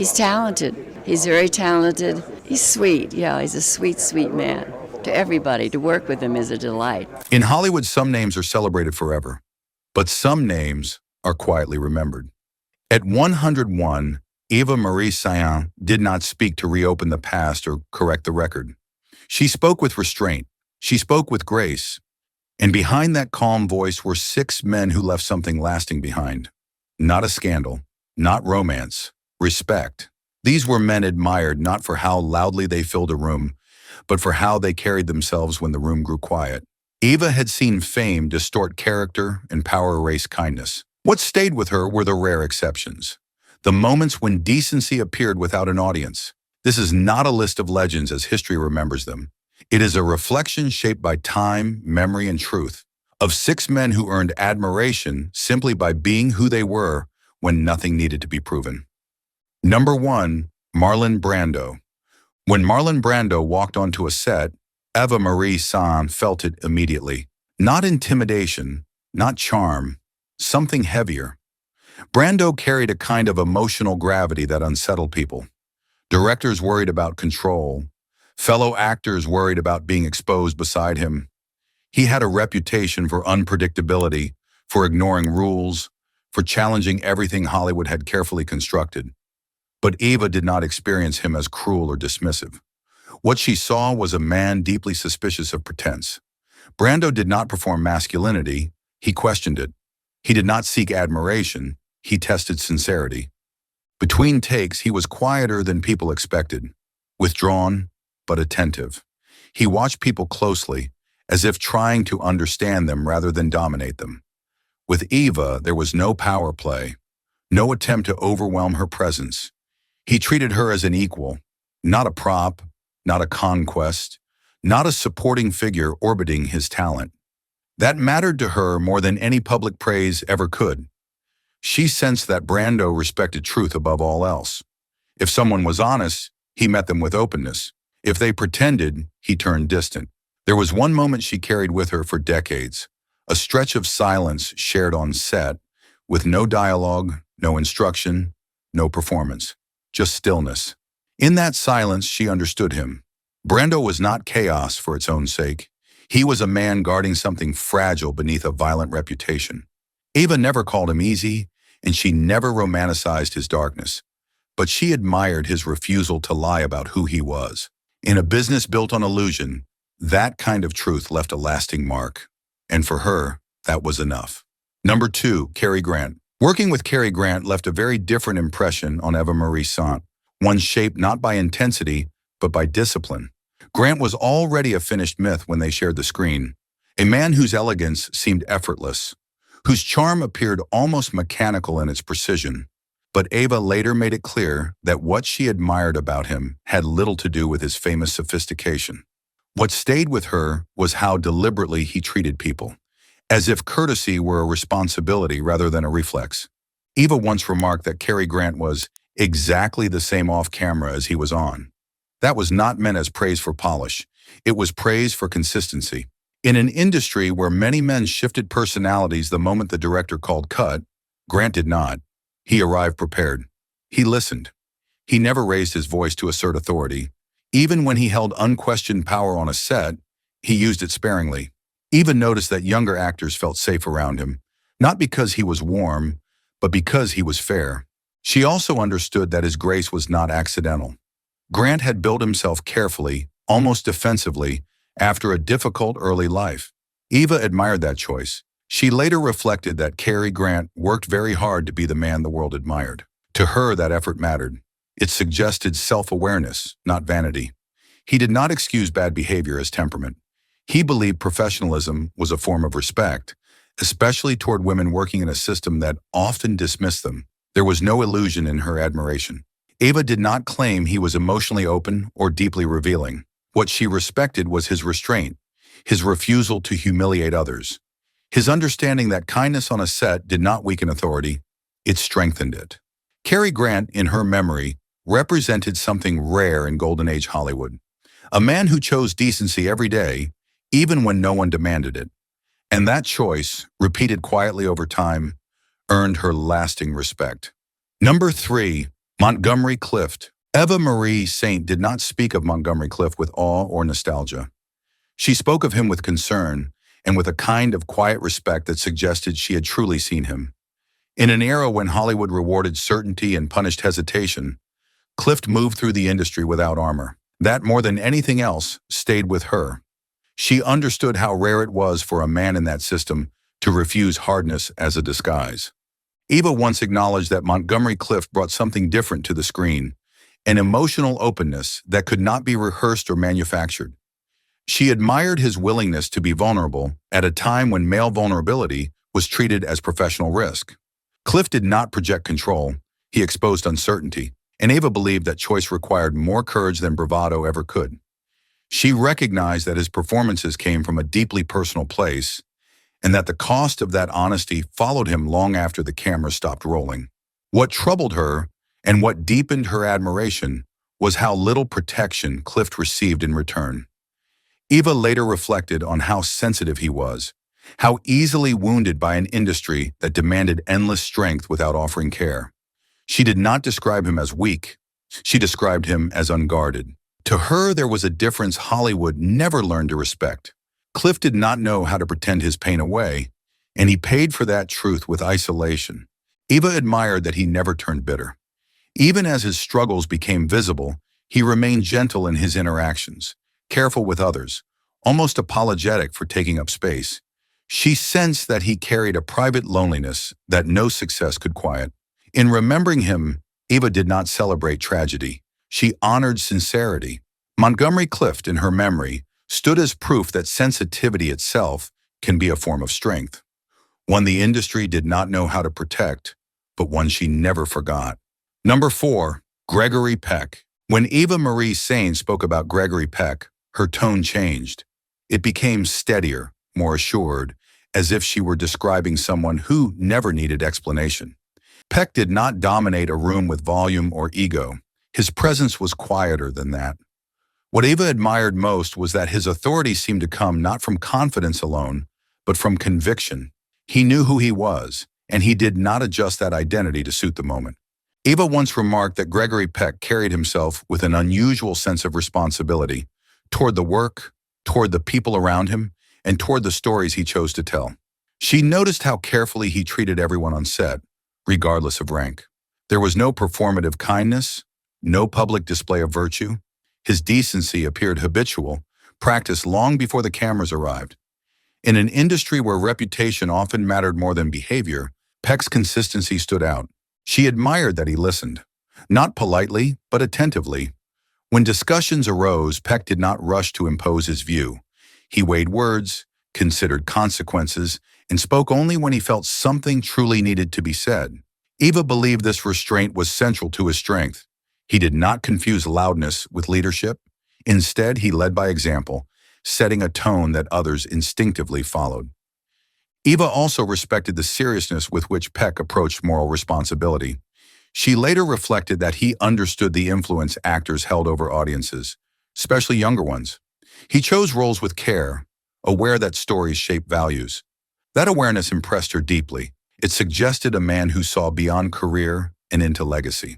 He's talented. He's very talented. He's sweet. Yeah, he's a sweet, sweet man. To everybody, to work with him is a delight. In Hollywood, some names are celebrated forever, but some names are quietly remembered. At 101, Eva Marie Saint did not speak to reopen the past or correct the record. She spoke with restraint. She spoke with grace. And behind that calm voice were 6 men who left something lasting behind. Not a scandal, not romance, respect. These were men admired not for how loudly they filled a room, but for how they carried themselves when the room grew quiet. Eva had seen fame distort character and power erase kindness. What stayed with her were the rare exceptions, the moments when decency appeared without an audience. This is not a list of legends as history remembers them. It is a reflection shaped by time, memory, and truth, of 6 men who earned admiration simply by being who they were when nothing needed to be proven. Number 1, Marlon Brando. When Marlon Brando walked onto a set, Eva Marie Saint felt it immediately. Not intimidation, not charm, something heavier. Brando carried a kind of emotional gravity that unsettled people. Directors worried about control. Fellow actors worried about being exposed beside him. He had a reputation for unpredictability, for ignoring rules, for challenging everything Hollywood had carefully constructed. But Eva did not experience him as cruel or dismissive. What she saw was a man deeply suspicious of pretense. Brando did not perform masculinity, he questioned it. He did not seek admiration, he tested sincerity. Between takes, he was quieter than people expected, withdrawn but attentive. He watched people closely, as if trying to understand them rather than dominate them. With Eva, there was no power play, no attempt to overwhelm her presence. He treated her as an equal, not a prop, not a conquest, not a supporting figure orbiting his talent. That mattered to her more than any public praise ever could. She sensed that Brando respected truth above all else. If someone was honest, he met them with openness. If they pretended, he turned distant. There was one moment she carried with her for decades, a stretch of silence shared on set, with no dialogue, no instruction, no performance. Just stillness. In that silence, she understood him. Brando was not chaos for its own sake. He was a man guarding something fragile beneath a violent reputation. Eva never called him easy, and she never romanticized his darkness. But she admired his refusal to lie about who he was. In a business built on illusion, that kind of truth left a lasting mark. And for her, that was enough. Number 2, Cary Grant. Working with Cary Grant left a very different impression on Eva Marie Saint, one shaped not by intensity, but by discipline. Grant was already a finished myth when they shared the screen, a man whose elegance seemed effortless, whose charm appeared almost mechanical in its precision. But Eva later made it clear that what she admired about him had little to do with his famous sophistication. What stayed with her was how deliberately he treated people, as if courtesy were a responsibility rather than a reflex. Eva once remarked that Cary Grant was exactly the same off-camera as he was on. That was not meant as praise for polish. It was praise for consistency. In an industry where many men shifted personalities the moment the director called cut, Grant did not. He arrived prepared. He listened. He never raised his voice to assert authority. Even when he held unquestioned power on a set, he used it sparingly. Eva noticed that younger actors felt safe around him, not because he was warm, but because he was fair. She also understood that his grace was not accidental. Grant had built himself carefully, almost defensively, after a difficult early life. Eva admired that choice. She later reflected that Cary Grant worked very hard to be the man the world admired. To her, that effort mattered. It suggested self-awareness, not vanity. He did not excuse bad behavior as temperament. He believed professionalism was a form of respect, especially toward women working in a system that often dismissed them. There was no illusion in her admiration. Eva did not claim he was emotionally open or deeply revealing. What she respected was his restraint, his refusal to humiliate others, his understanding that kindness on a set did not weaken authority, it strengthened it. Cary Grant, in her memory, represented something rare in Golden Age Hollywood. A man who chose decency every day, even when no one demanded it. And that choice, repeated quietly over time, earned her lasting respect. Number 3, Montgomery Clift. Eva Marie Saint did not speak of Montgomery Clift with awe or nostalgia. She spoke of him with concern and with a kind of quiet respect that suggested she had truly seen him. In an era when Hollywood rewarded certainty and punished hesitation, Clift moved through the industry without armor. That, more than anything else, stayed with her. She understood how rare it was for a man in that system to refuse hardness as a disguise. Eva once acknowledged that Montgomery Clift brought something different to the screen, an emotional openness that could not be rehearsed or manufactured. She admired his willingness to be vulnerable at a time when male vulnerability was treated as professional risk. Clift did not project control, he exposed uncertainty, and Eva believed that choice required more courage than bravado ever could. She recognized that his performances came from a deeply personal place, and that the cost of that honesty followed him long after the camera stopped rolling. What troubled her, and what deepened her admiration, was how little protection Clift received in return. Eva later reflected on how sensitive he was, how easily wounded by an industry that demanded endless strength without offering care. She did not describe him as weak. She described him as unguarded. To her, there was a difference Hollywood never learned to respect. Clift did not know how to pretend his pain away, and he paid for that truth with isolation. Eva admired that he never turned bitter. Even as his struggles became visible, he remained gentle in his interactions, careful with others, almost apologetic for taking up space. She sensed that he carried a private loneliness that no success could quiet. In remembering him, Eva did not celebrate tragedy. She honored sincerity. Montgomery Clift, in her memory, stood as proof that sensitivity itself can be a form of strength. One the industry did not know how to protect, but one she never forgot. Number 4, Gregory Peck. When Eva Marie Saint spoke about Gregory Peck, her tone changed. It became steadier, more assured, as if she were describing someone who never needed explanation. Peck did not dominate a room with volume or ego. His presence was quieter than that. What Eva admired most was that his authority seemed to come not from confidence alone, but from conviction. He knew who he was, and he did not adjust that identity to suit the moment. Eva once remarked that Gregory Peck carried himself with an unusual sense of responsibility toward the work, toward the people around him, and toward the stories he chose to tell. She noticed how carefully he treated everyone on set, regardless of rank. There was no performative kindness, no public display of virtue. His decency appeared habitual, practiced long before the cameras arrived. In an industry where reputation often mattered more than behavior, Peck's consistency stood out. She admired that he listened, not politely, but attentively. When discussions arose, Peck did not rush to impose his view. He weighed words, considered consequences, and spoke only when he felt something truly needed to be said. Eva believed this restraint was central to his strength. He did not confuse loudness with leadership. Instead, he led by example, setting a tone that others instinctively followed. Eva also respected the seriousness with which Peck approached moral responsibility. She later reflected that he understood the influence actors held over audiences, especially younger ones. He chose roles with care, aware that stories shape values. That awareness impressed her deeply. It suggested a man who saw beyond career and into legacy.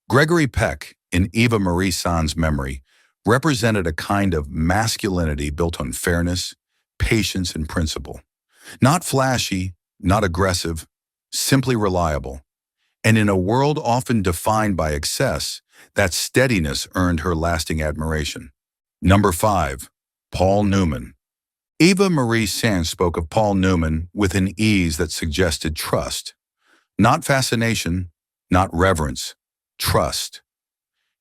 Gregory Peck, in Eva Marie Saint's memory, represented a kind of masculinity built on fairness, patience, and principle. Not flashy, not aggressive, simply reliable. And in a world often defined by excess, that steadiness earned her lasting admiration. Number 5, Paul Newman. Eva Marie Saint spoke of Paul Newman with an ease that suggested trust. Not fascination, not reverence, trust.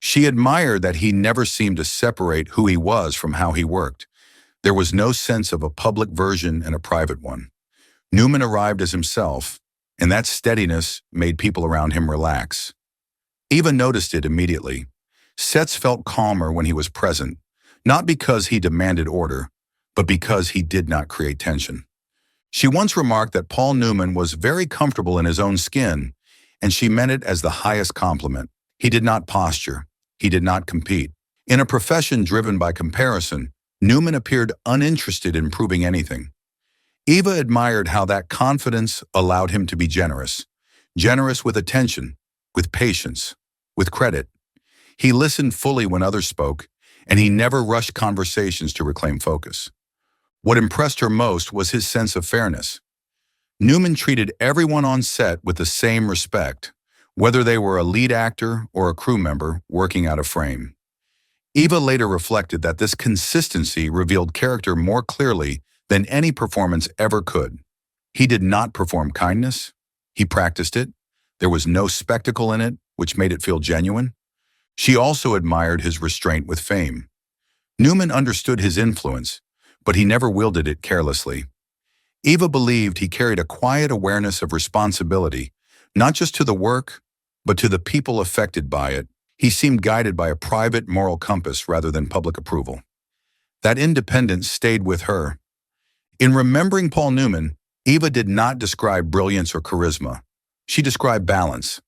She admired that he never seemed to separate who he was from how he worked. There was no sense of a public version and a private one. Newman arrived as himself, and that steadiness made people around him relax. Eva noticed it immediately. Sets felt calmer when he was present, not because he demanded order, but because he did not create tension. She once remarked that Paul Newman was very comfortable in his own skin, and she meant it as the highest compliment. He did not posture. He did not compete. In a profession driven by comparison, Newman appeared uninterested in proving anything. Eva admired how that confidence allowed him to be generous with attention, with patience, with credit. He listened fully when others spoke, and he never rushed conversations to reclaim focus. What impressed her most was his sense of fairness. Newman treated everyone on set with the same respect, whether they were a lead actor or a crew member working out of frame. Eva later reflected that this consistency revealed character more clearly than any performance ever could. He did not perform kindness. He practiced it. There was no spectacle in it, which made it feel genuine. She also admired his restraint with fame. Newman understood his influence, but he never wielded it carelessly. Eva believed he carried a quiet awareness of responsibility, not just to the work, but to the people affected by it. He seemed guided by a private moral compass rather than public approval. That independence stayed with her. In remembering Paul Newman, Eva did not describe brilliance or charisma. She described balance,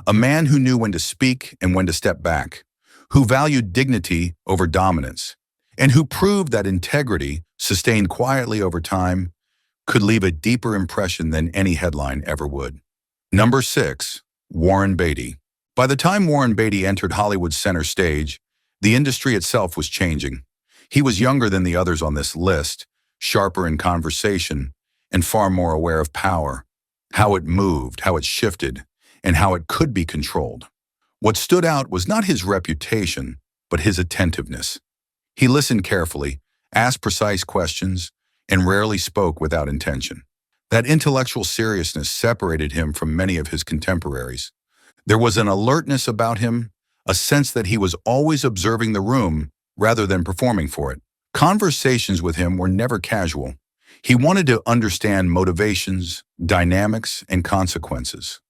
a man who knew when to speak and when to step back, who valued dignity over dominance, and who proved that integrity, sustained quietly over time, could leave a deeper impression than any headline ever would. Number 6, Warren Beatty. By the time Warren Beatty entered Hollywood's center stage, the industry itself was changing. He was younger than the others on this list, sharper in conversation, and far more aware of power, how it moved, how it shifted, and how it could be controlled. What stood out was not his reputation, but his attentiveness. He listened carefully, asked precise questions, and rarely spoke without intention. That intellectual seriousness separated him from many of his contemporaries. There was an alertness about him, a sense that he was always observing the room rather than performing for it. Conversations with him were never casual. He wanted to understand motivations, dynamics, and consequences.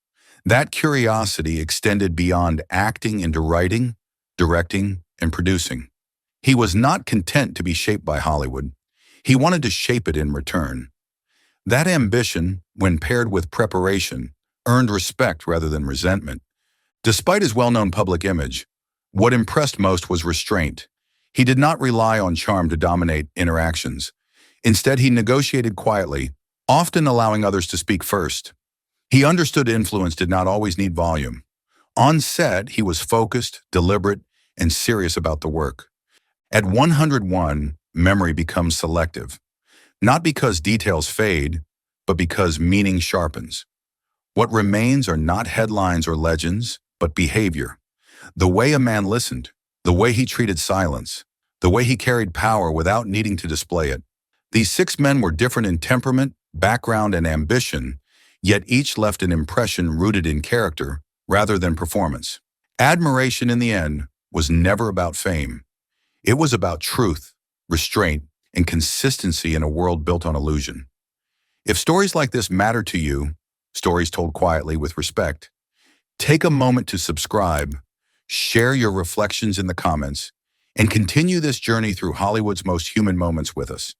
That curiosity extended beyond acting into writing, directing, and producing. He was not content to be shaped by Hollywood. He wanted to shape it in return. That ambition, when paired with preparation, earned respect rather than resentment. Despite his well-known public image, what impressed most was restraint. He did not rely on charm to dominate interactions. Instead, he negotiated quietly, often allowing others to speak first. He understood influence did not always need volume. On set, he was focused, deliberate, and serious about the work. At 101, memory becomes selective, not because details fade, but because meaning sharpens. What remains are not headlines or legends, but behavior. The way a man listened, the way he treated silence, the way he carried power without needing to display it. These 6 men were different in temperament, background, and ambition, yet each left an impression rooted in character rather than performance. Admiration, in the end, was never about fame. It was about truth, restraint, and consistency in a world built on illusion. If stories like this matter to you, stories told quietly with respect, take a moment to subscribe, share your reflections in the comments, and continue this journey through Hollywood's most human moments with us.